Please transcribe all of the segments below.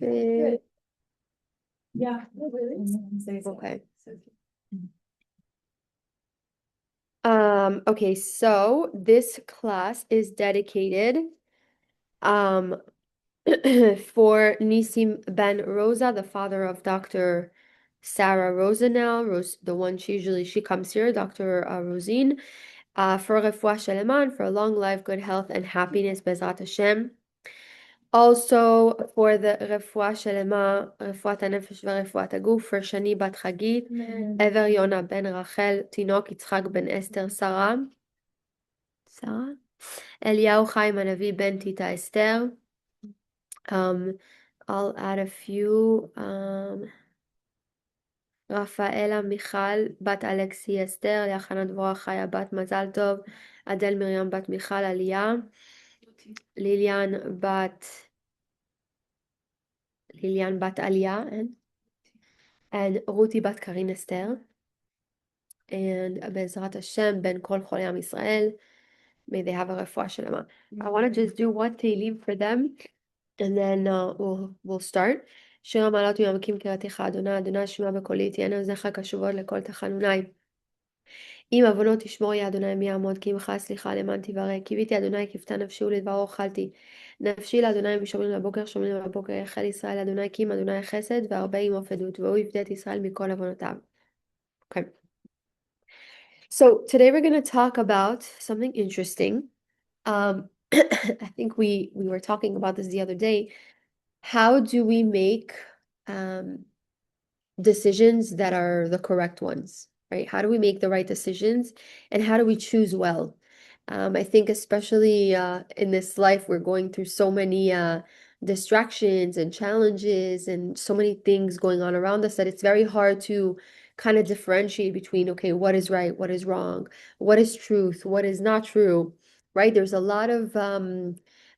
Fit. Yeah, really. Okay. Okay, so this class is dedicated for Nisim Ben Rosa, the father of Dr. Sarah Rosenell, the one she comes here, Dr. Rosine, for refuah sheleman, for long life, good health, and happiness, Bezrat Hashem. Also for the refuah shelema, refuat hanefesh verefuat haguf, for Shani bat Chagit, Ever Yona ben Rachel, Tinok Yitzchak ben Esther, Sarah, Eliyahu Chaim Hanavi ben Tita Esther. I'll add a few. Rafaela Michal bat Alexi Esther, Liachana Dvorah Chaya bat Mazal Tov, Adel Miriam bat Michal Aliyah, Lilian bat Aliyah, and Ruti bat Karin Esther. And Bezrat Hashem ben Kol Cholei Am Yisrael, may they have a refuah shelema. I want to just do one Tehillim for them, and then we'll start. שיר המעלות ויעמקים קראתך אדוני, אדוני שמע בקולי, תהיינה אוזניך קשובות לקול תחנוני. אם עוונות תשמור יא אדוני מי יעמוד, כי עמך סליחה למען תברא. קיוויתי אדוני כפתה נפשי ולדברו אכלתי. נפשי לאדוני משומרים לבוקר, שומרים לבוקר, יחל ישראל אדוני, כי אם אדוני חסד והרבה עמו עדות, והוא יפדה את ישראל מכל עוונותיו. Okay. So today we're going to talk about something interesting. I think we were talking about this the other day. How do we make decisions that are the correct ones, right? How do we make the right decisions, and how do we choose well? I think especially in this life, we're going through so many distractions and challenges and so many things going on around us that it's very hard to kind of differentiate between, okay, what is right, what is wrong, what is truth, what is not true, right? There's a lot of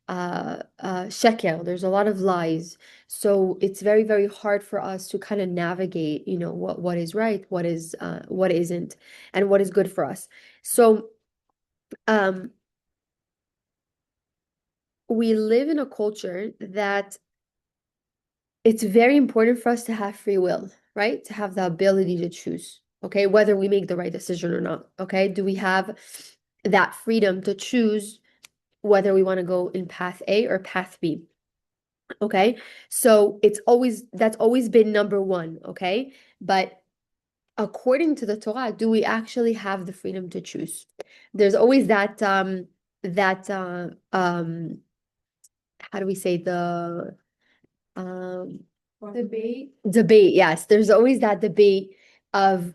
sheker, there's a lot of lies. So it's very, very hard for us to kind of navigate, what is right, what isn't, and what is good for us. So we live in a culture that it's very important for us to have free will, right? To have the ability to choose, okay, whether we make the right decision or not, okay? Do we have that freedom to choose whether we want to go in path A or path B? Okay, so that's always been number one, okay? But according to the Torah, do we actually have the freedom to choose? There's always that how do we say the debate, yes. There's always that debate of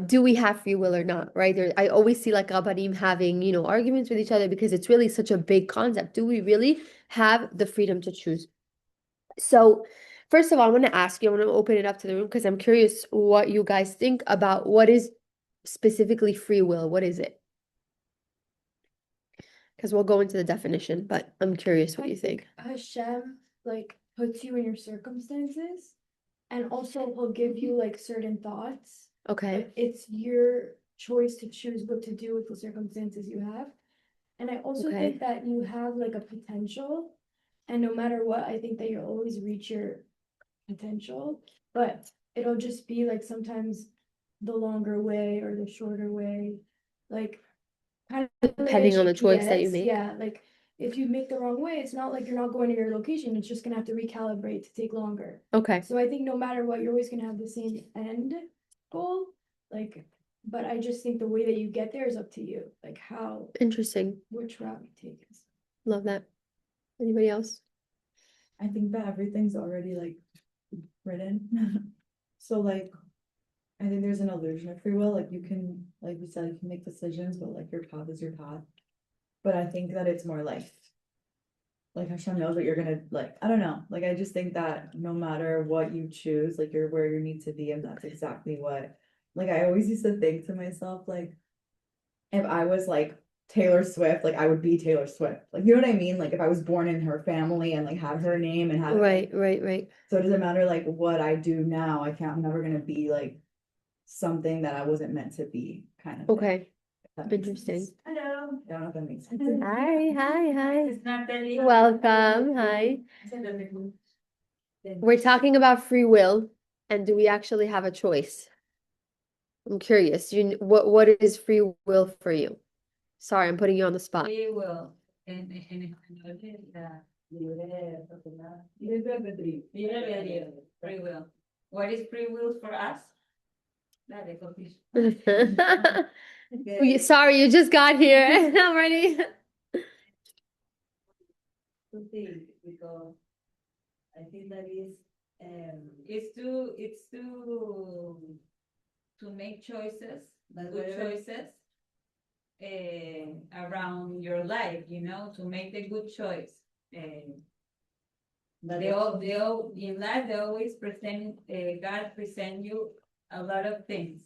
do we have free will or not, right? I always see like Rabbanim having, arguments with each other because it's really such a big concept. Do we really have the freedom to choose? So, first of all, I want to ask you, I want to open it up to the room because I'm curious what you guys think about what is specifically free will. What is it? Because we'll go into the definition, but I'm curious what you think. Hashem puts you in your circumstances, and also he'll give you certain thoughts. Okay. But it's your choice to choose what to do with the circumstances you have. And I also think that you have a potential, and no matter what, I think that you'll always reach your potential, but it'll just be sometimes the longer way or the shorter way, kind of Depending on the choice that you make. Yeah, if you make the wrong way, it's not like you're not going to your location, it's just gonna have to recalibrate to take longer. Okay. So I think no matter what, you're always gonna have the same end goal, but I just think the way that you get there is up to you, how Interesting. which route you take is. Love that. Anybody else? I think that everything's already written. So I think there's an illusion of free will. You can, like we said, you can make decisions, but your path is your path. But I think that it's more like Hashem knows what you're gonna I don't know. I just think that no matter what you choose, you're where you need to be, and that's exactly what I always used to think to myself, if I was Taylor Swift, I would be Taylor Swift. You know what I mean? If I was born in her family and have her name and have Right. So it doesn't matter what I do now. I'm never gonna be something that I wasn't meant to be, kind of. Okay. Thing, Interesting. Hello. I don't know if that makes sense. Hi. Welcome. Hi. We're talking about free will, and do we actually have a choice? I'm curious. What is free will for you? Sorry, I'm putting you on the spot. Free will. En español es la libre propiedad. Libre albedrío. Libre albedrío. Free will. What is free will for us? Dale, copies. Sorry, you just got here and I'm ready. To think, because I think that is it's to make choices, good choices around your life, to make the good choice. They all in life they always present God present you a lot of things,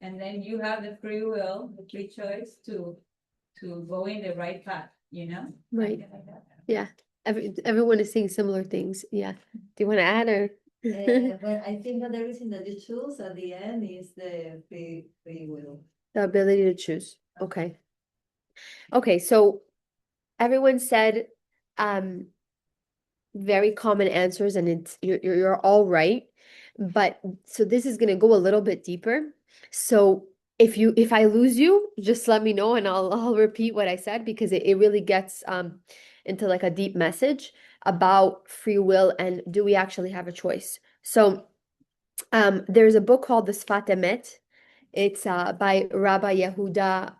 and then you have the free will, the free choice to go in the right path, Right. Something like that. Yeah. Everyone is seeing similar things. Yeah. Do you want to add or? But I think that everything that you choose at the end is the free will. The ability to choose. Okay. Okay, so everyone said very common answers, and you're all right. But so this is gonna go a little bit deeper. So if I lose you, just let me know and I'll repeat what I said, because it really gets into like a deep message about free will and do we actually have a choice. So there's a book called The Sfat Emet. It's by Rabbi Yehuda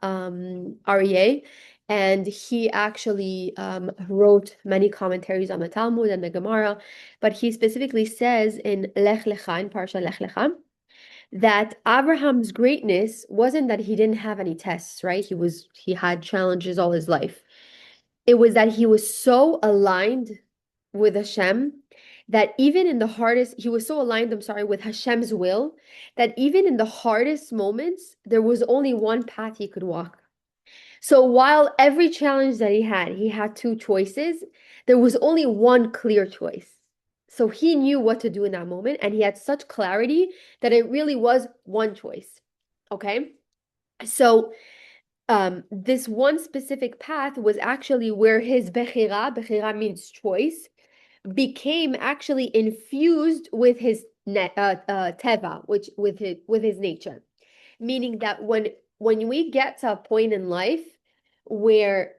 Aryeh, and he actually wrote many commentaries on the Talmud and the Gemara, but he specifically says in Lech Lecha, in Parsha Lech Lecha, that Abraham's greatness wasn't that he didn't have any tests, right? He had challenges all his life. It was that he was so aligned with Hashem that even in the hardest, he was so aligned, I'm sorry, with Hashem's will, that even in the hardest moments, there was only one path he could walk. So while every challenge that he had two choices, there was only one clear choice. So he knew what to do in that moment, and he had such clarity that it really was one choice. Okay? So this one specific path was actually where his bechira means choice, became actually infused with his teva, which with his nature, meaning that when we get to a point in life where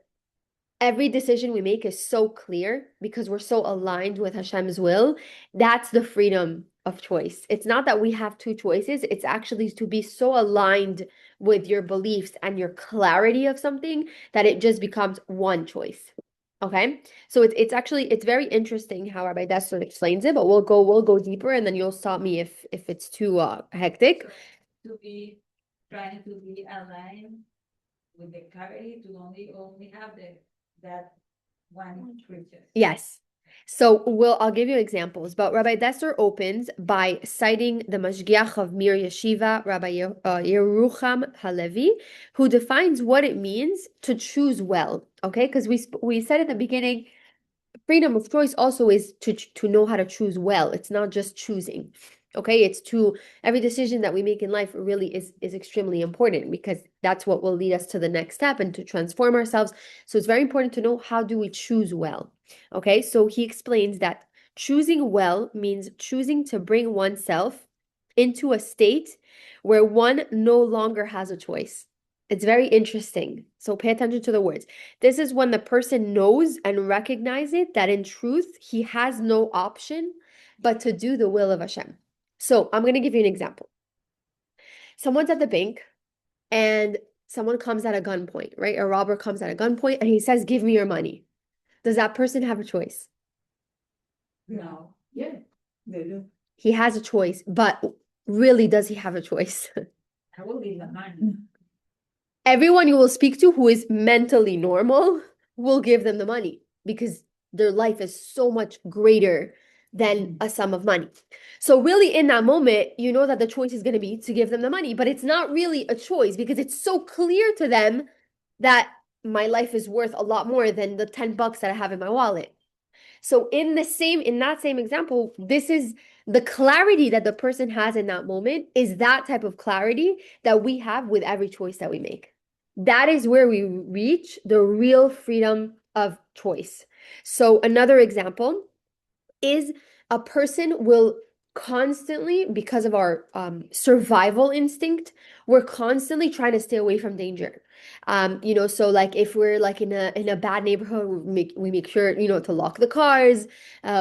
every decision we make is so clear because we're so aligned with Hashem's will, that's the freedom of choice. It's not that we have two choices, it's actually to be so aligned with your beliefs and your clarity of something that it just becomes one choice. Okay, so it's very interesting how Rabbi Dessler explains it, but we'll go deeper, and then you'll stop me if it's too hectic. To be trying to be aligned with the clarity to only have that one creature. Yes. So I'll give you examples, but Rabbi Dessler opens by citing the Mashgiach of Mir Yeshiva, Rabbi Yerucham Halevi, who defines what it means to choose well. Okay, because we said at the beginning, freedom of choice also is to know how to choose well. It's not just choosing. Okay, it's every decision that we make in life really is extremely important, because that's what will lead us to the next step and to transform ourselves. So it's very important to know, how do we choose well? Okay, so he explains that choosing well means choosing to bring oneself into a state where one no longer has a choice. It's very interesting. So pay attention to the words. This is when the person knows and recognizes that in truth, he has no option but to do the will of Hashem. So I'm going to give you an example. Someone's at the bank and someone comes at a gunpoint, right? A robber comes at a gunpoint and he says, "Give me your money." Does that person have a choice? No. Yeah, they do. He has a choice, but really, does he have a choice? I will leave the money. Everyone you will speak to who is mentally normal will give them the money, because their life is so much greater than a sum of money. So really in that moment, you know that the choice is going to be to give them the money, but it's not really a choice because it's so clear to them that my life is worth a lot more than the $10 that I have in my wallet. So in that same example, this is the clarity that the person has in that moment, is that type of clarity that we have with every choice that we make. That is where we reach the real freedom of choice. So another example is a person will constantly, because of our survival instinct, we're constantly trying to stay away from danger. So like if we're like in a bad neighborhood, we make sure, to lock the cars.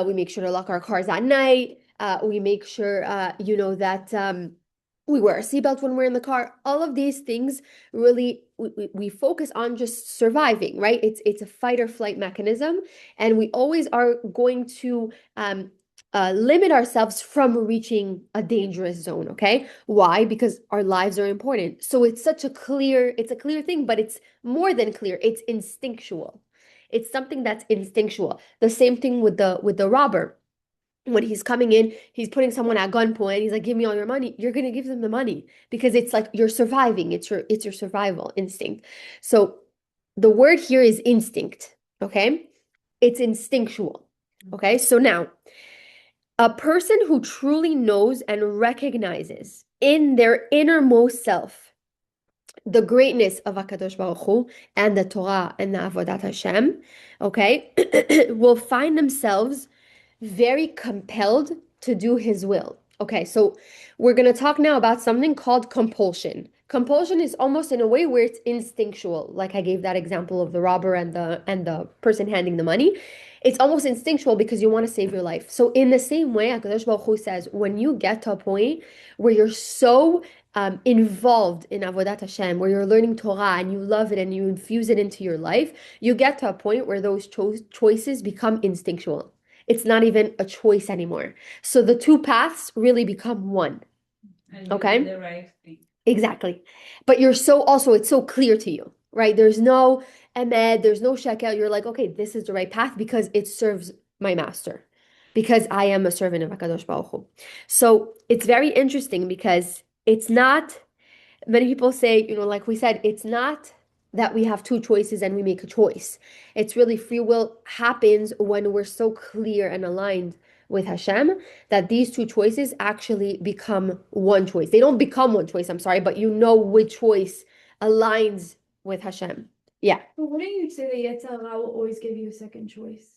We make sure to lock our cars at night. We make sure, that we wear a seatbelt when we're in the car. All of these things really we focus on just surviving, right? It's a fight or flight mechanism, and we always are going to limit ourselves from reaching a dangerous zone. Okay, why? Because our lives are important. So it's a clear thing, but it's more than clear. It's instinctual. It's something that's instinctual. The same thing with the robber. When he's coming in, he's putting someone at gunpoint. He's like, "Give me all your money." You're gonna give them the money because it's like you're surviving. It's your survival instinct. So the word here is instinct. Okay, it's instinctual. Okay, so now a person who truly knows and recognizes in their innermost self the greatness of HaKadosh Baruch Hu and the Torah and the Avodat Hashem, okay, will find themselves very compelled to do his will. Okay, so we're going to talk now about something called compulsion. Compulsion is almost in a way where it's instinctual, like I gave that example of the robber and the person handing the money. It's almost instinctual because you want to save your life. So in the same way, HaKadosh Baruch Hu says, when you get to a point where you're so involved in Avodat Hashem, where you're learning Torah and you love it and you infuse it into your life, you get to a point where those choices become instinctual. It's not even a choice anymore. So the two paths really become one. And you Okay? do the right thing. Exactly. But it's so clear to you, right? There's no emed, there's no shekel. You're like, okay, this is the right path because it serves my master, because I am a servant of HaKadosh Baruch Hu. So it's very interesting because it's not, many people say, like we said, it's not that we have two choices and we make a choice. It's really free will happens when we're so clear and aligned with Hashem that these two choices actually become one choice. They don't become one choice, I'm sorry, but you know which choice aligns with Hashem. Yeah. But wouldn't you say that Yetzer Hara will always give you a second choice?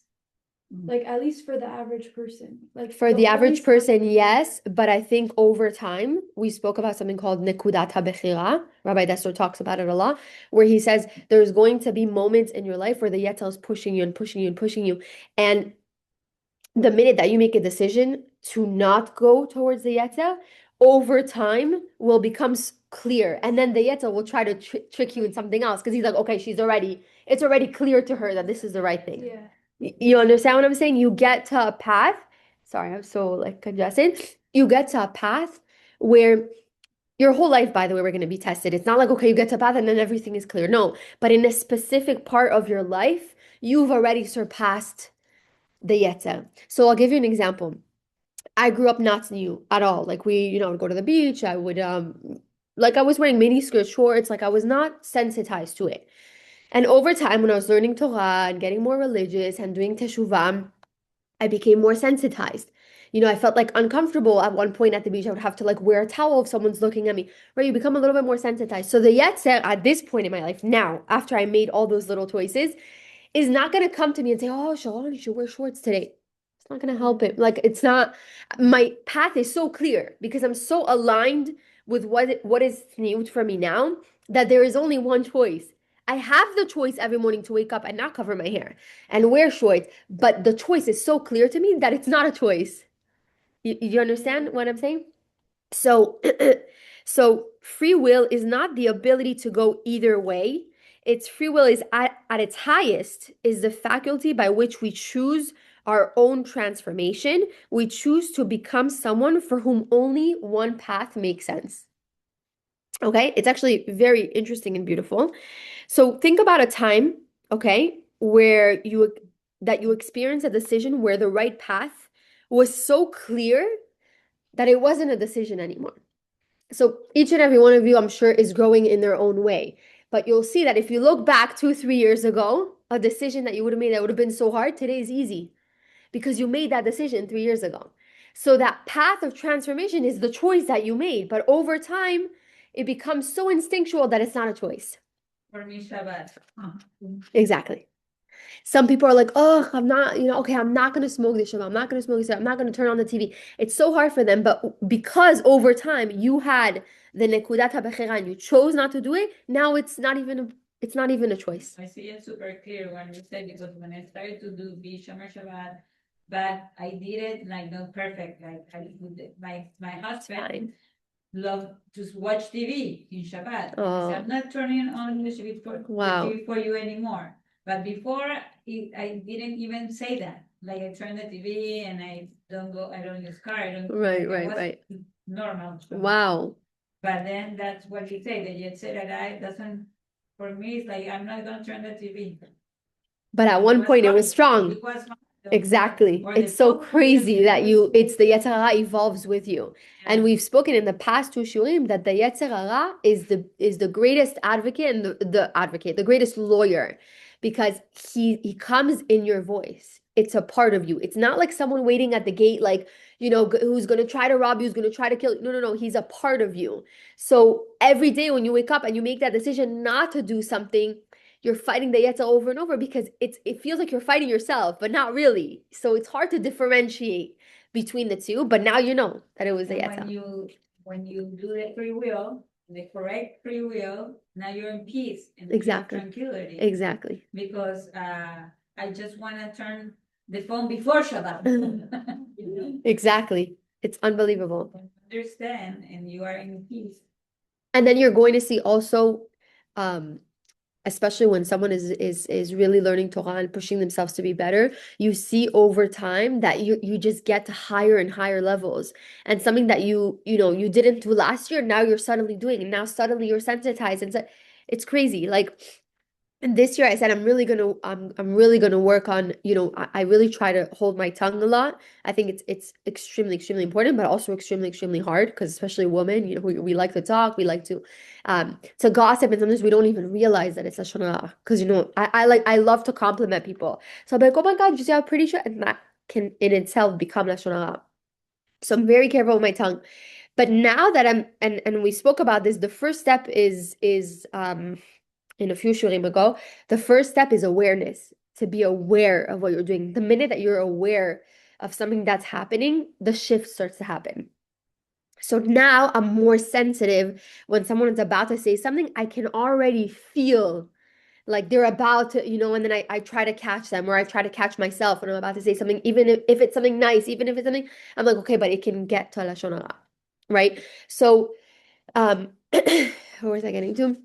Like at least for the average person. Like For the they'll average always have person, to- yes, but I think over time, we spoke about something called Nekudat HaBechira. Rabbi Dessler talks about it a lot, where he says there's going to be moments in your life where the Yetzer is pushing you and pushing you and pushing you. And the minute that you make a decision to not go towards the Yetzer, over time will become clear. And then the Yetzer will try to trick you in something else because he's like, okay, it's already clear to her that this is the right thing. Yeah. You understand what I'm saying? You get to a path. Sorry, I'm so like congested. You get to a path where your whole life, by the way, we're going to be tested. It's not like, okay, you get to a path and then everything is clear. No, but in a specific part of your life, you've already surpassed the Yetzer. So I'll give you an example. I grew up not new at all. Like we, would go to the beach. I would, like I was wearing mini skirts, shorts. Like I was not sensitized to it. And over time, when I was learning Torah and getting more religious and doing teshuvah, I became more sensitized. I felt like uncomfortable at one point at the beach. I would have to like wear a towel if someone's looking at me. Right? You become a little bit more sensitized. So the Yetzer at this point in my life, now, after I made all those little choices, is not going to come to me and say, "Oh, Sharone, you should wear shorts today." It's not going to help it. Like it's not. My path is so clear because I'm so aligned with what is new for me now that there is only one choice. I have the choice every morning to wake up and not cover my hair and wear shorts, but the choice is so clear to me that it's not a choice. You understand what I'm saying? So, so free will is not the ability to go either way. Its free will is at its highest is the faculty by which we choose our own transformation. We choose to become someone for whom only one path makes sense. Okay, it's actually very interesting and beautiful. So think about a time, okay, where you experienced a decision where the right path was so clear that it wasn't a decision anymore. So each and every one of you, I'm sure, is growing in their own way. But you'll see that if you look back 2-3 years ago, a decision that you would have made that would have been so hard, today is easy because you made that decision 3 years ago. So that path of transformation is the choice that you made. But over time, it becomes so instinctual that it's not a choice. For me, Shabbat. Exactly. Some people are like, oh, I'm not, okay, I'm not going to smoke this Shabbat. I'm not going to smoke this. I'm not going to turn on the TV. It's so hard for them. But because over time you had the nekudat habechira and you chose not to do it, now it's not even a choice. I see it super clear when you said, because when I started to do be Shomer Shabbat, but I did it like not perfect. Like my husband Fine. loved to watch TV in Shabbat. So Oh, I'm not turning on the wow. TV for you anymore. But before I didn't even say that. Like I turn the TV and I don't use car. I don't Right, like, I right, was right. normal. Wow. But then that's what you say, the Yetzer Hara doesn't, for me, it's like, I'm not gonna turn the TV. But at It one was point it was fine. strong. It was fine. Exactly. Or the It's so phone, crazy that it's the yeah. Yetzer Hara evolves with you. And we've spoken in the past two shurim that the Yetzer Hara is the greatest advocate and the greatest lawyer, because he comes in your voice. It's a part of you. It's not like someone waiting at the gate, like, who's going to try to rob you, who's going to try to kill you. No, no, no. He's a part of you. So every day when you wake up and you make that decision not to do something, you're fighting the yetzer over and over, because it feels like you're fighting yourself, but not really. So it's hard to differentiate between the two. But now you know that it was the And yetzer. when you do the free will, the correct free will, now you're in peace and Exactly. tranquility. Exactly. Because I just want to turn the phone before Shabbat. You know? Exactly. It's unbelievable. Understand, and you are in peace. And then you're going to see also, especially when someone is really learning Torah and pushing themselves to be better, you see over time that you just get to higher and higher levels. And something that you didn't do last year, now you're suddenly doing, and now suddenly you're sensitized. And so it's crazy. Like, and this year I said I'm really gonna work on, I really try to hold my tongue a lot. I think it's extremely, extremely important, but also extremely, extremely hard, because especially women, we like to talk, we like to gossip, and sometimes we don't even realize that it's Lashon Hara. Because I love to compliment people. So I'm like, oh my God, you see how pretty she is? And that can in itself become Lashon Hara. So I'm very careful with my tongue. But now that and we spoke about this, the first step is in a few shurim ago, the first step is awareness, to be aware of what you're doing. The minute that you're aware of something that's happening, the shift starts to happen. So now I'm more sensitive when someone is about to say something. I can already feel like they're about to, and then I try to catch them, or I try to catch myself when I'm about to say something, even if it's something nice, even if it's something, I'm like, okay, but it can get to Lashon Hara, right? So, where was I getting to?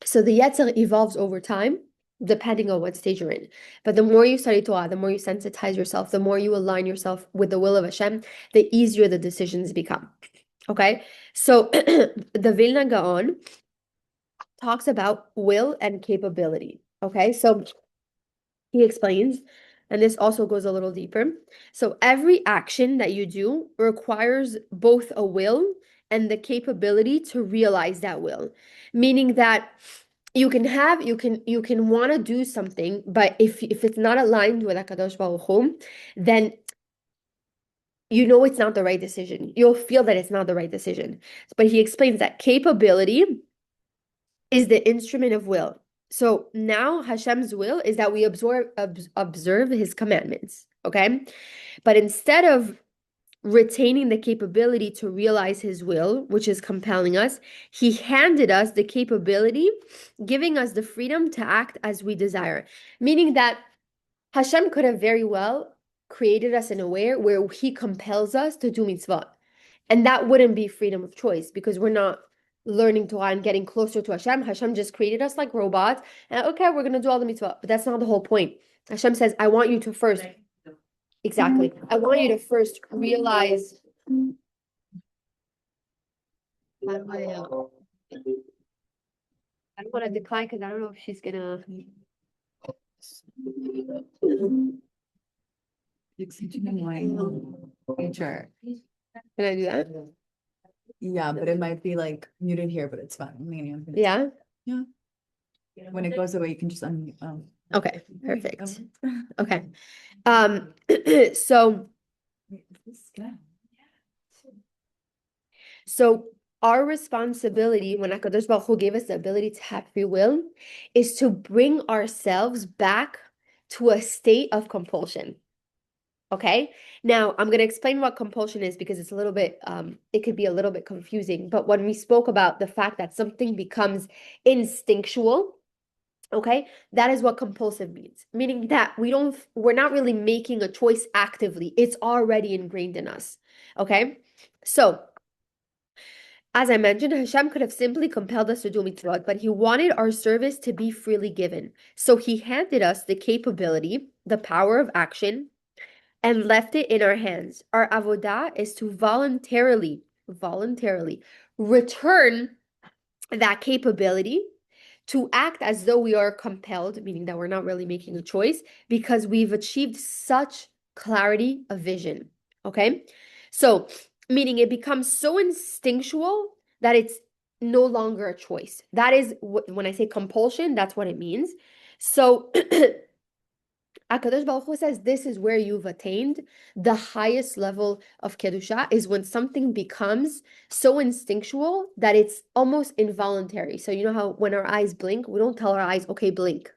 So the Yetzer evolves over time, depending on what stage you're in. But the more you study Torah, the more you sensitize yourself, the more you align yourself with the will of Hashem, the easier the decisions become. Okay? So the Vilna Gaon talks about will and capability. Okay? So he explains, and this also goes a little deeper. So every action that you do requires both a will and the capability to realize that will. Meaning that you can want to do something, but if it's not aligned with HaKadosh Baruch Hu, then it's not the right decision. You'll feel that it's not the right decision. But he explains that capability is the instrument of will. So now Hashem's will is that we observe his commandments, okay? But instead of retaining the capability to realize his will, which is compelling us, he handed us the capability, giving us the freedom to act as we desire. Meaning that Hashem could have very well created us in a way where he compels us to do mitzvot. And that wouldn't be freedom of choice, because we're not learning Torah and getting closer to Hashem. Hashem just created us like robots. And okay, we're going to do all the mitzvot. But that's not the whole point. Hashem says, I want you to first, exactly. I want you to first realize. How do I don't want to decline, because I don't know if she's going to. Future. Can I do that? Yeah, but it might be like muted here, but it's fine. Yeah? Yeah. When it goes away, you can just unmute. Okay, perfect. Okay. So our responsibility, when HaKadosh Baruch Hu gave us the ability to have free will, is to bring ourselves back to a state of compulsion. Okay, now I'm going to explain what compulsion is because it's a little bit, it could be a little bit confusing. But when we spoke about the fact that something becomes instinctual, okay, that is what compulsive means, meaning that we're not really making a choice actively. It's already ingrained in us. Okay, so as I mentioned, Hashem could have simply compelled us to do mitzvot, but he wanted our service to be freely given. So he handed us the capability, the power of action, and left it in our hands. Our avodah is to voluntarily return that capability to act as though we are compelled, meaning that we're not really making a choice because we've achieved such clarity of vision. Okay? So, meaning it becomes so instinctual that it's no longer a choice. That is when I say compulsion, that's what it means. So, HaKadosh Baruch Hu says this is where you've attained the highest level of Kedusha is when something becomes so instinctual that it's almost involuntary. So you know how when our eyes blink, we don't tell our eyes, okay, blink.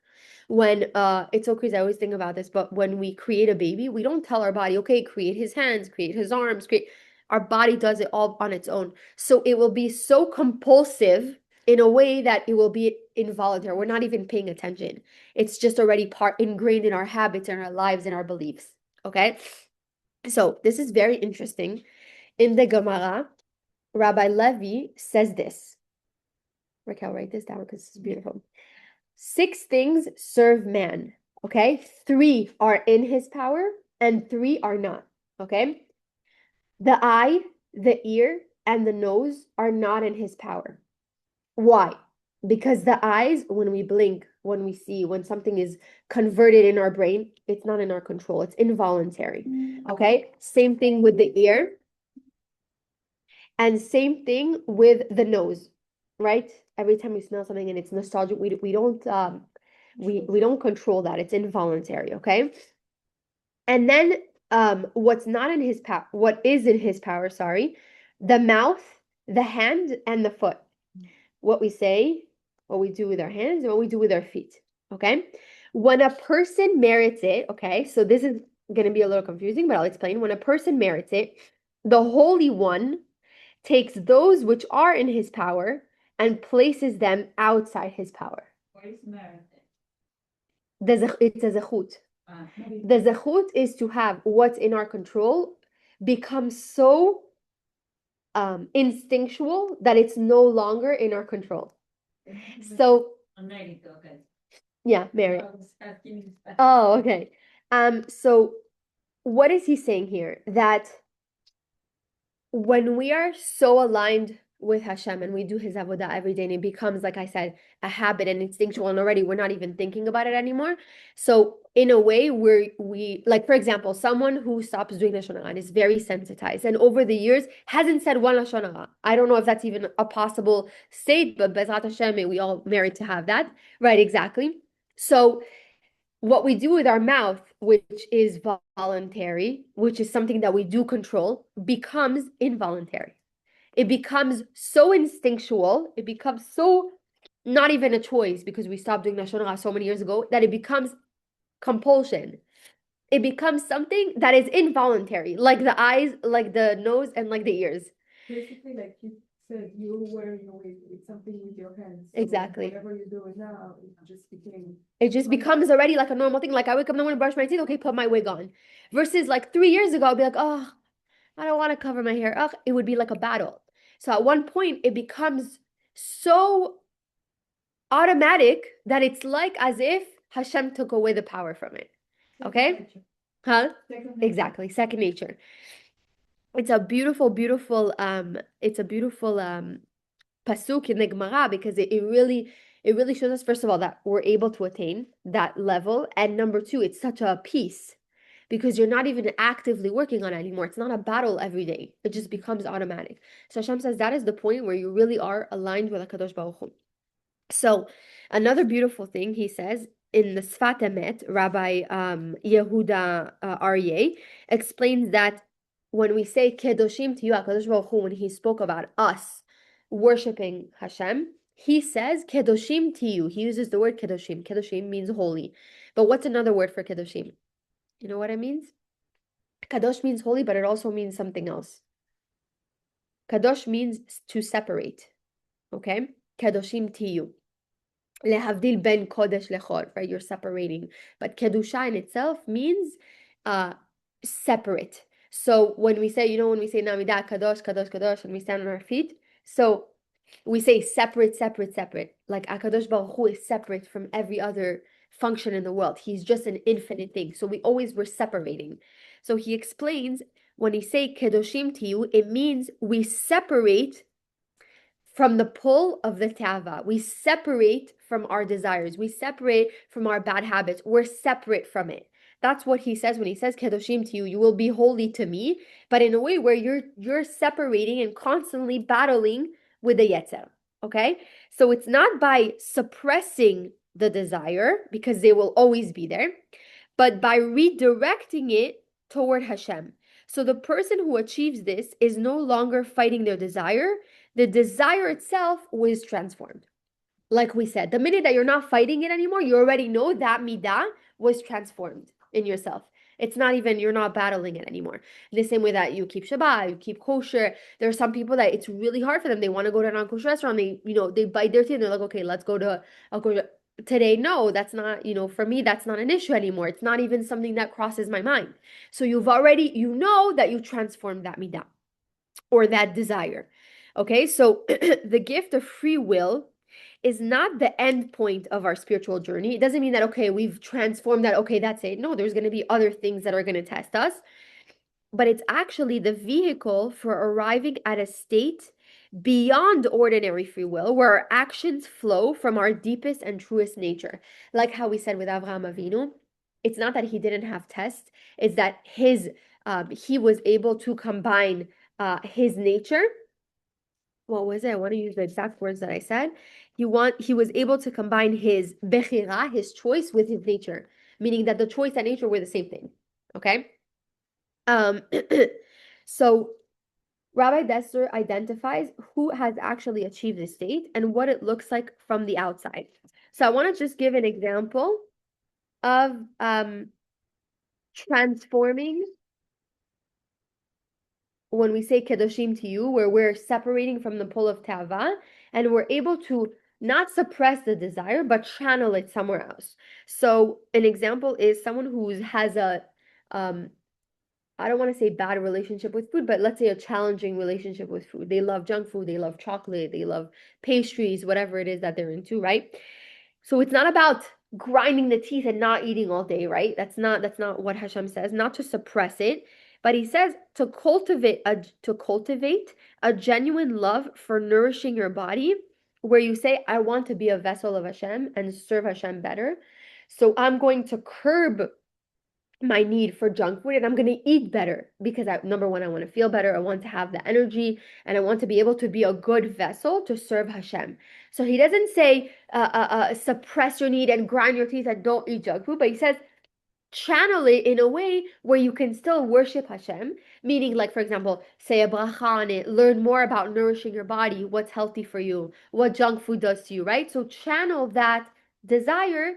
When it's so crazy, I always think about this, but when we create a baby, we don't tell our body, okay, create his hands, create his arms, create. Our body does it all on its own. So it will be so compulsive in a way that it will be involuntary. We're not even paying attention. It's just already ingrained in our habits and our lives and our beliefs. Okay? So this is very interesting. In the Gemara, Rabbi Levi says this. Raquel, write this down because it's beautiful. 6 things serve man. Okay? 3 are in his power and 3 are not. Okay? The eye, the ear, and the nose are not in his power. Why? Because the eyes, when we blink, when we see, when something is converted in our brain, it's not in our control. It's involuntary. Okay? Same thing with the ear. And same thing with the nose, right? Every time we smell something and it's nostalgic, we don't control that. It's involuntary, okay? And then what's not in his power, what is in his power, sorry, the mouth, the hand, and the foot. What we say, what we do with our hands, and what we do with our feet. Okay? When a person merits it, okay, so this is going to be a little confusing, but I'll explain. When a person merits it, the Holy One takes those which are in his power and places them outside his power. What is merit? It's a zechut. The zechut is to have what's in our control become so instinctual that it's no longer in our control. So, Okay. yeah, Mary. I was asking. Oh, okay. So what is he saying here? That when we are so aligned with Hashem and we do his avodah every day and it becomes, like I said, a habit and instinctual and already we're not even thinking about it anymore. So in a way we like, for example, someone who stops doing Lashon Hara and is very sensitized and over the years hasn't said one Lashon Hara. I don't know if that's even a possible state, but Bezrat Hashem, we all merit to have that. Right, exactly. So what we do with our mouth, which is voluntary, which is something that we do control, becomes involuntary. It becomes so instinctual, it becomes so not even a choice because we stopped doing Lashon Hara so many years ago that it becomes compulsion. It becomes something that is involuntary, like the eyes, like the nose, and like the ears. Basically, like you said, you were with something with your hands. So Exactly. whatever you're doing now, it just becomes already like a normal thing. Like I wake up, I want to brush my teeth, okay, put my wig on. Versus like 3 years ago, I'd be like, oh, I don't want to cover my hair. Ugh, it would be like a battle. So at one point, it becomes so automatic that it's like as if Hashem took away the power from it. Okay? Huh? Exactly. Second nature. It's a beautiful, beautiful, pasuk in the Gemara because it really shows us, first of all, that we're able to attain that level. And number 2, it's such a peace because you're not even actively working on it anymore. It's not a battle every day. It just becomes automatic. So Hashem says that is the point where you really are aligned with HaKadosh Baruch Hu. So another beautiful thing he says in the Sfat Emet, Rabbi Yehuda Aryeh explains that when we say Kedoshim to you, HaKadosh Baruch Hu, when he spoke about us worshiping Hashem, he says kedoshim tiyu. He uses the word kedoshim. Kedoshim means holy. But what's another word for kedoshim? You know what it means? Kadosh means holy, but it also means something else. Kadosh means to separate. Okay? Kedoshim tiyu. Lehavdil ben kodesh lechor, right? You're separating. But kedusha in itself means separate. So when we say, when we say Namidah, kadosh, kadosh, kadosh, and we stand on our feet, so we say separate, separate, separate. Like Akadosh Baruch Hu is separate from every other function in the world. He's just an infinite thing. So we always were separating. So he explains when he say kedoshim tiyu, it means we separate from the pull of the tava. We separate from our desires. We separate from our bad habits. We're separate from it. That's what he says when he says kedoshim tiyu. You will be holy to me, but in a way where you're separating and constantly battling with the yetzer. Okay, so it's not by suppressing the desire because they will always be there, but by redirecting it toward Hashem. So the person who achieves this is no longer fighting their desire. The desire itself was transformed. Like we said, the minute that you're not fighting it anymore, you already know that midah was transformed in yourself. It's not even, you're not battling it anymore. In the same way that you keep Shabbat, you keep kosher. There are some people that it's really hard for them. They want to go to a non-kosher restaurant. They bite their teeth and they're like, okay, let's go to a kosher. Today, no, that's not, for me, that's not an issue anymore. It's not even something that crosses my mind. So you've already, that you transformed that midah or that desire. Okay, so the gift of free will is not the end point of our spiritual journey. It doesn't mean that, okay, we've transformed that, okay, that's it. No, there's going to be other things that are going to test us. But it's actually the vehicle for arriving at a state beyond ordinary free will, where our actions flow from our deepest and truest nature. Like how we said with Avraham Avinu, it's not that he didn't have tests, it's that he was able to combine his nature. What was it? I want to use the exact words that I said. He was able to combine his bechira, his choice, with his nature, meaning that the choice and nature were the same thing. Okay. So Rabbi Dessler identifies who has actually achieved this state and what it looks like from the outside. So I want to just give an example of transforming when we say kedoshim tiyu, where we're separating from the pull of tava and we're able to not suppress the desire but channel it somewhere else. So an example is someone who has a I don't want to say bad relationship with food, but let's say a challenging relationship with food. They love junk food, they love chocolate, they love pastries, whatever it is that they're into, right? So it's not about grinding the teeth and not eating all day, right? That's not what Hashem says, not to suppress it, but he says to cultivate a genuine love for nourishing your body, where you say, I want to be a vessel of Hashem and serve Hashem better. So I'm going to curb my need for junk food and I'm going to eat better because number one, I want to feel better. I want to have the energy and I want to be able to be a good vessel to serve Hashem. So he doesn't say suppress your need and grind your teeth and don't eat junk food, but he says channel it in a way where you can still worship Hashem, meaning like, for example, say a bracha on it, learn more about nourishing your body, what's healthy for you, what junk food does to you, right? So channel that desire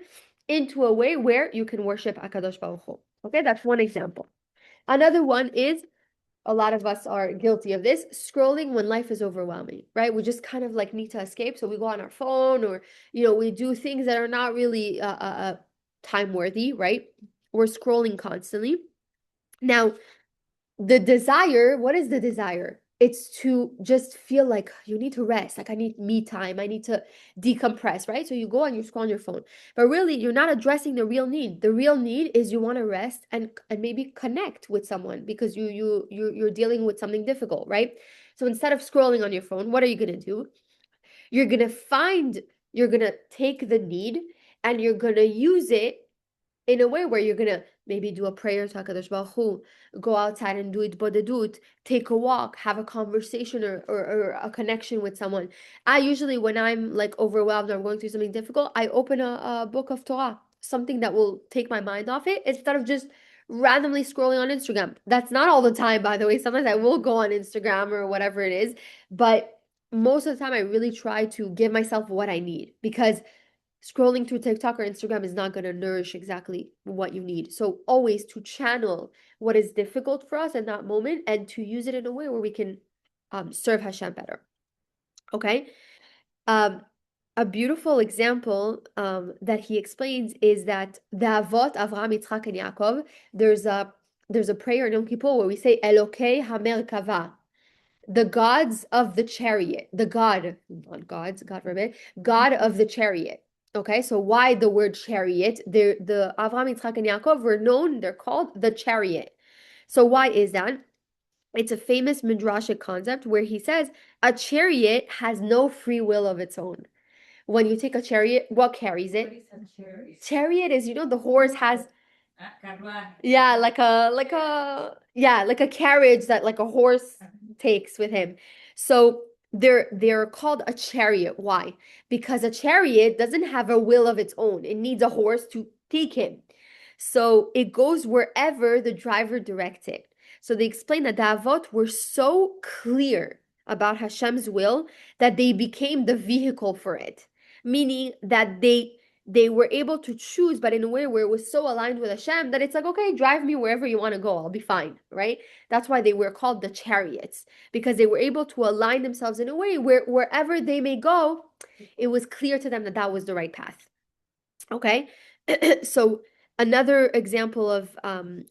into a way where you can worship HaKadosh Baruch Hu. Okay, that's one example. Another one is, a lot of us are guilty of this, scrolling when life is overwhelming, right? We just kind of like need to escape. So we go on our phone or, we do things that are not really time worthy, right? We're scrolling constantly. Now, the desire, what is the desire? It's to just feel like you need to rest. Like I need me time. I need to decompress, right? So you go and you scroll on your phone, but really you're not addressing the real need. The real need is you want to rest and maybe connect with someone because you're dealing with something difficult, right? So instead of scrolling on your phone, what are you going to do? You're going to take the need and you're going to use it in a way where you're going to maybe do a prayer to HaKadosh Baruch Hu, go outside and do it bodedut, take a walk, have a conversation or a connection with someone. I usually, when I'm like overwhelmed or I'm going through something difficult, I open a book of Torah, something that will take my mind off it instead of just randomly scrolling on Instagram. That's not all the time, by the way. Sometimes I will go on Instagram or whatever it is, but most of the time I really try to give myself what I need, because scrolling through TikTok or Instagram is not going to nourish exactly what you need. So always to channel what is difficult for us in that moment and to use it in a way where we can serve Hashem better. Okay. A beautiful example that he explains is that the Avot, Avraham, Yitzchak, and Yaakov, there's a prayer in Yom Kippur where we say Elokei HaMerkava, the gods of the chariot, the God, not gods, God forbid, God of the chariot. Okay, so why the word chariot? The Avraham, Yitzchak, and Yaakov were known, they're called the chariot. So why is that? It's a famous Midrashat concept where he says a chariot has no free will of its own. When you take a chariot, what carries What it? is a chariot? Chariot is, the horse has, Carruaje. yeah, like a carriage that like a horse takes with him. So they're called a chariot. Why? Because a chariot doesn't have a will of its own. It needs a horse to take him. So it goes wherever the driver directs it. So they explain that the Avot were so clear about Hashem's will that they became the vehicle for it, meaning that they were able to choose, but in a way where it was so aligned with Hashem that it's like, okay, drive me wherever you want to go, I'll be fine, right? That's why they were called the chariots, because they were able to align themselves in a way where wherever they may go, it was clear to them that that was the right path. Okay, so another example of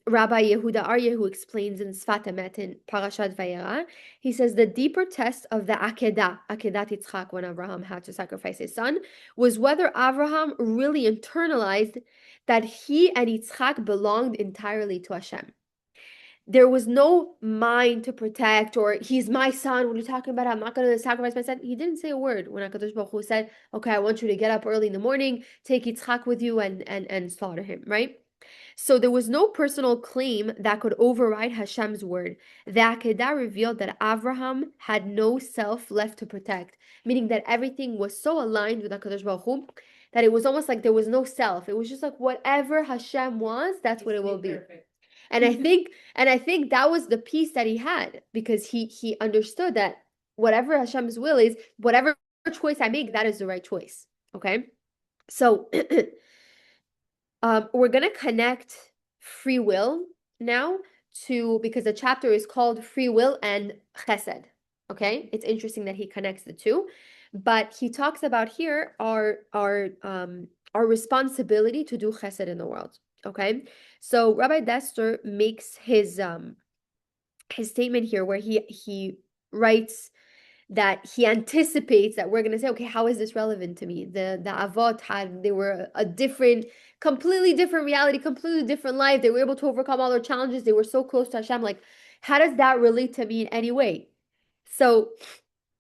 Rabbi Yehuda Aryeh, who explains in Sfat Emet in Parashat Vayera, he says the deeper test of the Akedah Yitzchak, when Abraham had to sacrifice his son, was whether Abraham really internalized that he and Yitzchak belonged entirely to Hashem. There was no mind to protect, or he's my son. What are you talking about? I'm not going to sacrifice my son. He didn't say a word when HaKadosh Baruch Hu said, okay, I want you to get up early in the morning, take Yitzchak with you and slaughter him, right? So there was no personal claim that could override Hashem's word. The Akedah revealed that Abraham had no self left to protect, meaning that everything was so aligned with HaKadosh Baruch Hu that it was almost like there was no self. It was just like whatever Hashem wants, that's what it will be. Perfect. And I think that was the peace that he had, because he understood that whatever Hashem's will is, whatever choice I make, that is the right choice. Okay, so we're gonna connect free will now because the chapter is called Free Will and Chesed. Okay, it's interesting that he connects the two, but he talks about here our responsibility to do Chesed in the world. Okay, so Rabbi Dester makes his statement here where he writes that he anticipates that we're going to say, okay, how is this relevant to me? The Avot they were a completely different reality, completely different life. They were able to overcome all their challenges. They were so close to Hashem. Like, how does that relate to me in any way? So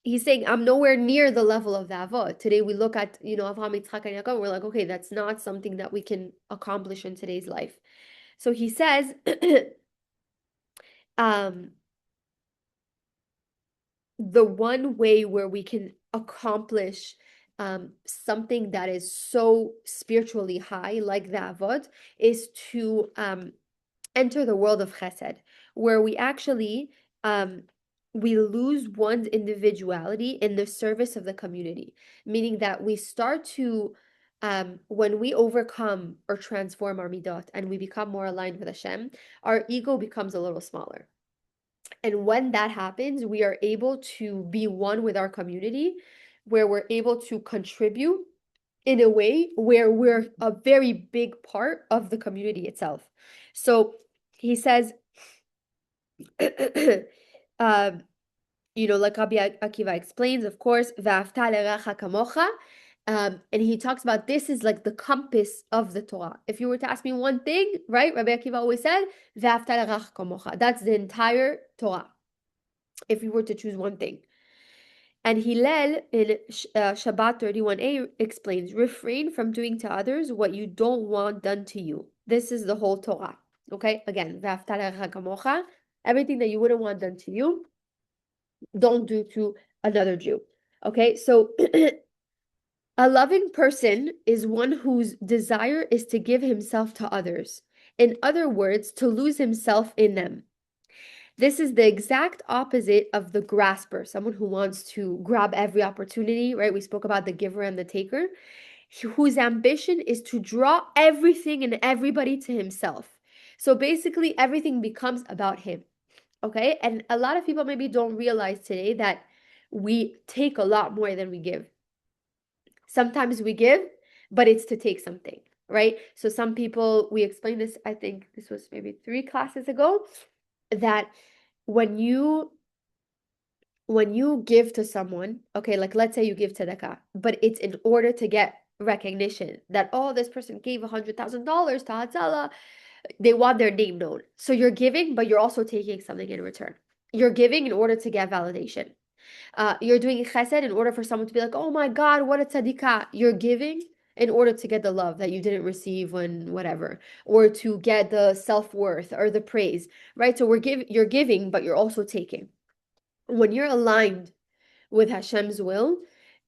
he's saying, I'm nowhere near the level of the Avot. Today we look at, Avraham, Yitzchak, and Yaakov, we're like, okay, that's not something that we can accomplish in today's life. So he says, the one way where we can accomplish something that is so spiritually high, like the Avot, is to enter the world of Chesed, where we actually we lose one's individuality in the service of the community, meaning that we start to when we overcome or transform our midot and we become more aligned with Hashem, our ego becomes a little smaller. And when that happens, we are able to be one with our community, where we're able to contribute in a way where we're a very big part of the community itself. So he says, like Rabbi Akiva explains, of course, V'ahavta l'reacha kamocha. And he talks about this is like the compass of the Torah. If you were to ask me one thing, right? Rabbi Akiva always said, V'ahavta l'reacha kamocha. That's the entire Torah, if you were to choose one thing. And Hillel in Shabbat 31a explains, refrain from doing to others what you don't want done to you. This is the whole Torah. Okay, again, V'ahavta l'reacha kamocha. Everything that you wouldn't want done to you, don't do to another Jew. Okay, so a loving person is one whose desire is to give himself to others. In other words, to lose himself in them. This is the exact opposite of the grasper, someone who wants to grab every opportunity, right? We spoke about the giver and the taker, whose ambition is to draw everything and everybody to himself. So basically, everything becomes about him, okay? And a lot of people maybe don't realize today that we take a lot more than we give. Sometimes we give, but it's to take something, right? So some people, we explained this, I think this was maybe 3 classes ago, that when you give to someone, okay, like let's say you give tzedakah, but it's in order to get recognition that, oh, this person gave $100,000 to Hatzalah, they want their name known. So you're giving, but you're also taking something in return. You're giving in order to get validation. You're doing chesed in order for someone to be like, oh my God, what a tzadikah. You're giving in order to get the love that you didn't receive when whatever, or to get the self-worth or the praise, right? So you're giving, but you're also taking. When you're aligned with Hashem's will,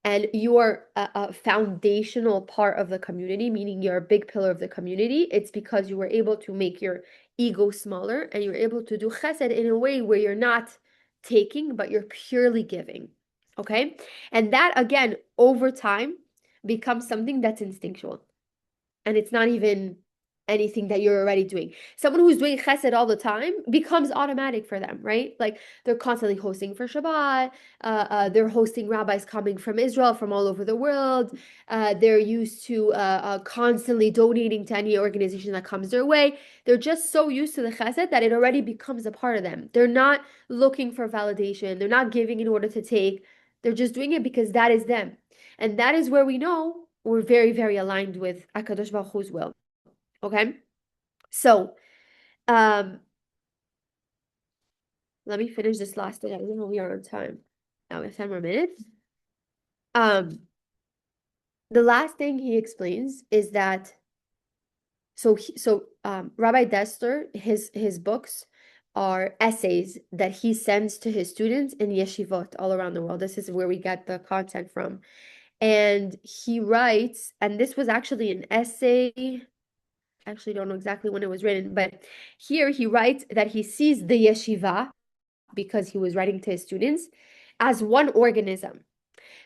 and you are a foundational part of the community, meaning you're a big pillar of the community, it's because you were able to make your ego smaller and you're able to do chesed in a way where you're not taking, but you're purely giving. Okay? And that, again, over time becomes something that's instinctual. And it's not even anything that you're already doing. Someone who's doing chesed all the time becomes automatic for them, right? Like they're constantly hosting for Shabbat. They're hosting rabbis coming from Israel, from all over the world. They're used to constantly donating to any organization that comes their way. They're just so used to the chesed that it already becomes a part of them. They're not looking for validation. They're not giving in order to take. They're just doing it because that is them. And that is where we know we're very, very aligned with HaKadosh Baruch Hu's will. Okay? So, let me finish this last thing. I don't know we are on time. Now we have 10 more minutes. The last thing he explains is that Rabbi Dester, his books are essays that he sends to his students in yeshivot all around the world. This is where we get the content from. And he writes, and this was actually an essay. I actually don't know exactly when it was written, but here he writes that he sees the yeshiva, because he was writing to his students, as one organism.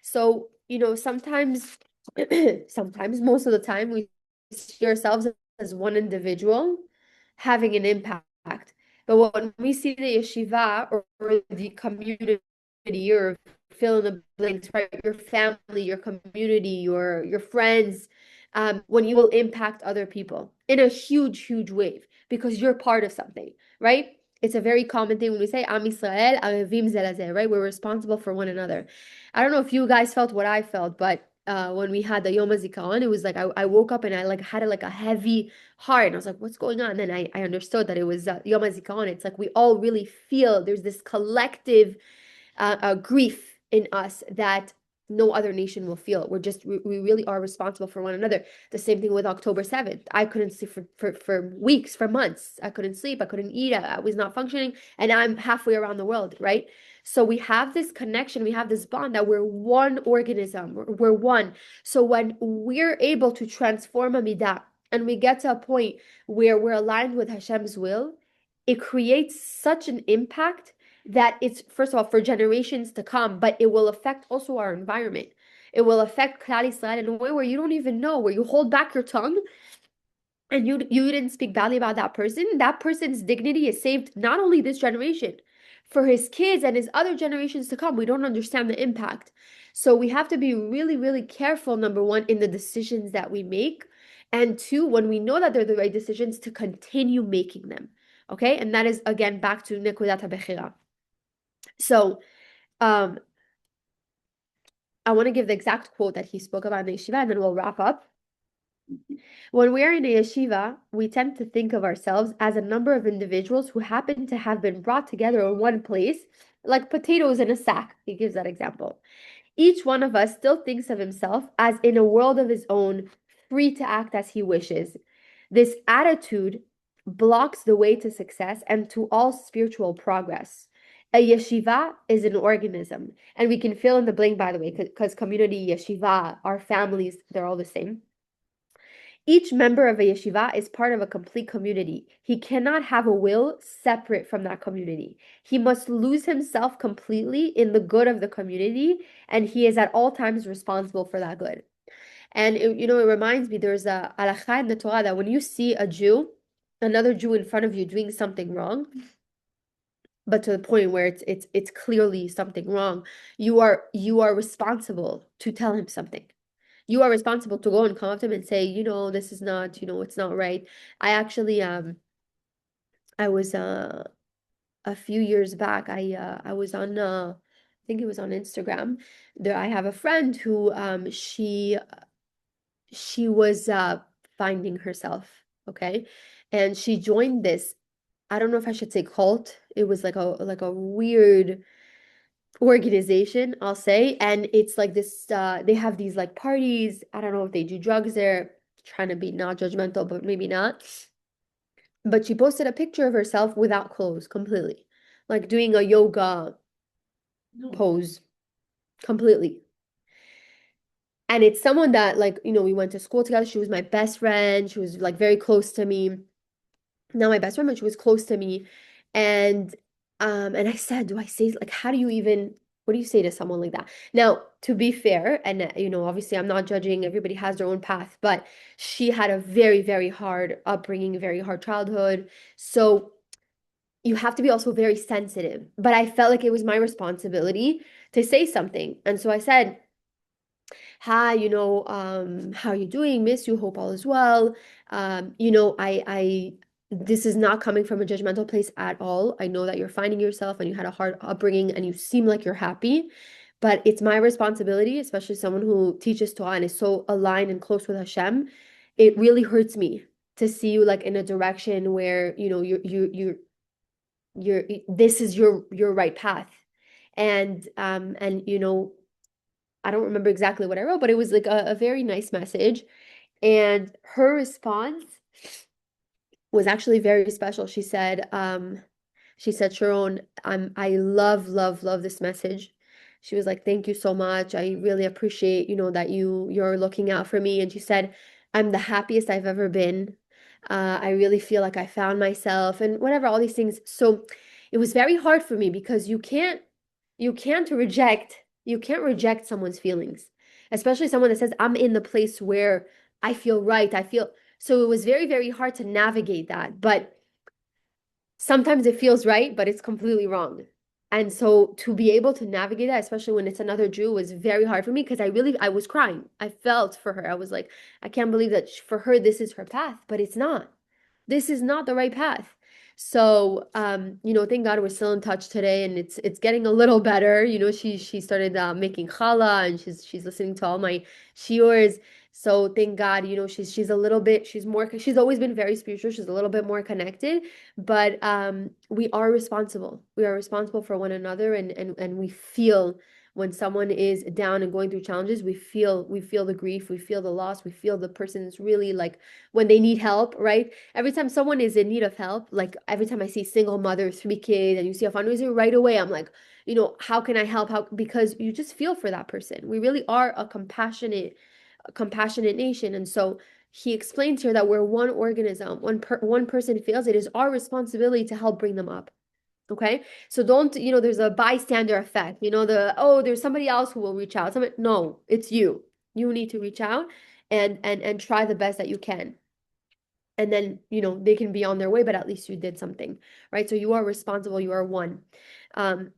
So, sometimes, most of the time, we see ourselves as one individual having an impact. But when we see the yeshiva or the community, or fill in the blanks, right? Your family, your community, your friends, when you will impact other people in a huge, huge wave because you're part of something, right? It's a very common thing when we say Am Yisrael, Arevim Zelazeh, right? We're responsible for one another. I don't know if you guys felt what I felt, but when we had the Yom HaZikaron, it was like I woke up and I like had a heavy heart, and I was like, what's going on? And then I understood that it was Yom HaZikaron. It's like we all really feel there's this collective grief in us that no other nation will feel. We really are responsible for one another. The same thing with October 7th. I couldn't sleep for weeks, for months. I couldn't sleep. I couldn't eat. I was not functioning. And I'm halfway around the world, right? So we have this connection. We have this bond that we're one organism. We're one. So when we're able to transform a midah and we get to a point where we're aligned with Hashem's will, it creates such an impact that it's, first of all, for generations to come, but it will affect also our environment. It will affect Klal Yisrael in a way where you don't even know, where you hold back your tongue and you didn't speak badly about that person's dignity is saved not only this generation, for his kids and his other generations to come. We don't understand the impact. So we have to be really, really careful, number one, in the decisions that we make, and two, when we know that they're the right decisions, to continue making them. Okay? And that is, again, back to Nekudat HaBechira. So, I want to give the exact quote that he spoke about in the yeshiva, and then we'll wrap up. When we are in a yeshiva, we tend to think of ourselves as a number of individuals who happen to have been brought together in one place, like potatoes in a sack. He gives that example. Each one of us still thinks of himself as in a world of his own, free to act as he wishes. This attitude blocks the way to success and to all spiritual progress. A yeshiva is an organism, and we can fill in the blank, by the way, because community, yeshiva, our families, they're all the same. Each member of a yeshiva is part of a complete community. He cannot have a will separate from that community. He must lose himself completely in the good of the community, and he is at all times responsible for that good. And it reminds me, there's a halakha in the Torah that when you see a Jew, another Jew in front of you doing something wrong, but to the point where it's clearly something wrong, you are responsible to tell him something. You are responsible to go and come up to him and say, this is not, it's not right. I actually I was a few years back, I was on I think it was on Instagram. There I have a friend who she was finding herself, okay? And she joined this, I don't know if I should say cult. It was like a weird organization, I'll say. And it's like this they have these like parties. I don't know if they do drugs there, trying to be not judgmental, but maybe not. But she posted a picture of herself without clothes completely, like doing a yoga pose completely. And it's someone that, like, we went to school together. She was my best friend. She was like very close to me. Not my best friend, but she was close to me. And I said, do I say, like, what do you say to someone like that? Now, to be fair, and obviously I'm not judging, everybody has their own path, but she had a very, very hard upbringing, very hard childhood. So you have to be also very sensitive. But I felt like it was my responsibility to say something. And so I said, hi, how are you doing? Miss you, hope all is well. I this is not coming from a judgmental place at all. I know that you're finding yourself and you had a hard upbringing and you seem like you're happy, but it's my responsibility, especially someone who teaches Torah and is so aligned and close with Hashem. It really hurts me to see you like in a direction where, you're this is your right path. And I don't remember exactly what I wrote, but it was like a very nice message. And her response was actually very special. She said, Sharone, I love, love, love this message. She was like, thank you so much. I really appreciate, that you're looking out for me. And she said, I'm the happiest I've ever been. I really feel like I found myself and whatever, all these things. So it was very hard for me because you can't reject someone's feelings, especially someone that says, I'm in the place where I feel right. So it was very, very hard to navigate that. But sometimes it feels right, but it's completely wrong. And so to be able to navigate that, especially when it's another Jew, was very hard for me because I was crying. I felt for her. I was like, I can't believe that for her, this is her path, but it's not. This is not the right path. So, thank God we're still in touch today, and it's getting a little better. She started making challah, and she's listening to all my shiurs. So thank God, she's a little bit, she's always been very spiritual. She's a little bit more connected, but we are responsible. We are responsible for one another, and we feel when someone is down and going through challenges, we feel the grief, we feel the loss, we feel the person is really like when they need help, right? Every time someone is in need of help, like every time I see single mother, 3 kids, and you see a fundraiser right away, I'm like, how can I help? Because you just feel for that person. We really are a compassionate nation. And so he explains here that we're one organism. One person fails, it is our responsibility to help bring them up. Okay, so don't, there's a bystander effect, there's somebody else who will reach out. No, it's you. You need to reach out and try the best that you can. And then, they can be on their way, but at least you did something, right? So you are responsible, you are one. Um,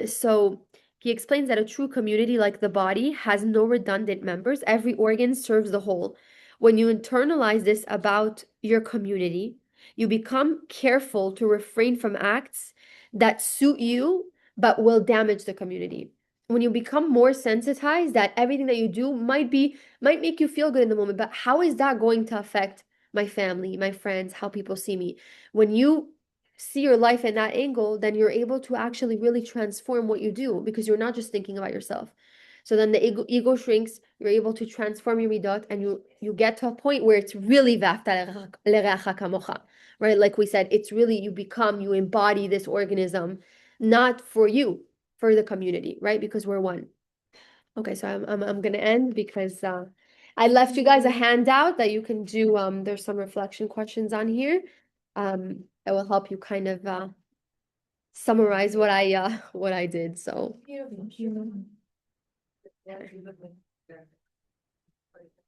so he explains that a true community like the body has no redundant members. Every organ serves the whole. When you internalize this about your community, you become careful to refrain from acts that suit you but will damage the community. When you become more sensitized that everything that you do might make you feel good in the moment, but how is that going to affect my family, my friends, how people see me? When you see your life in that angle, then you're able to actually really transform what you do because you're not just thinking about yourself. So then the ego shrinks, you're able to transform your midot, and you get to a point where it's really v'afta l'reacha kamocha, right? Like we said, it's really you embody this organism, not for you, for the community, right? Because we're one. Okay, so I'm gonna end because I left you guys a handout that you can do. There's some reflection questions on here. It will help you kind of summarize what I did. So Beautiful. yeah.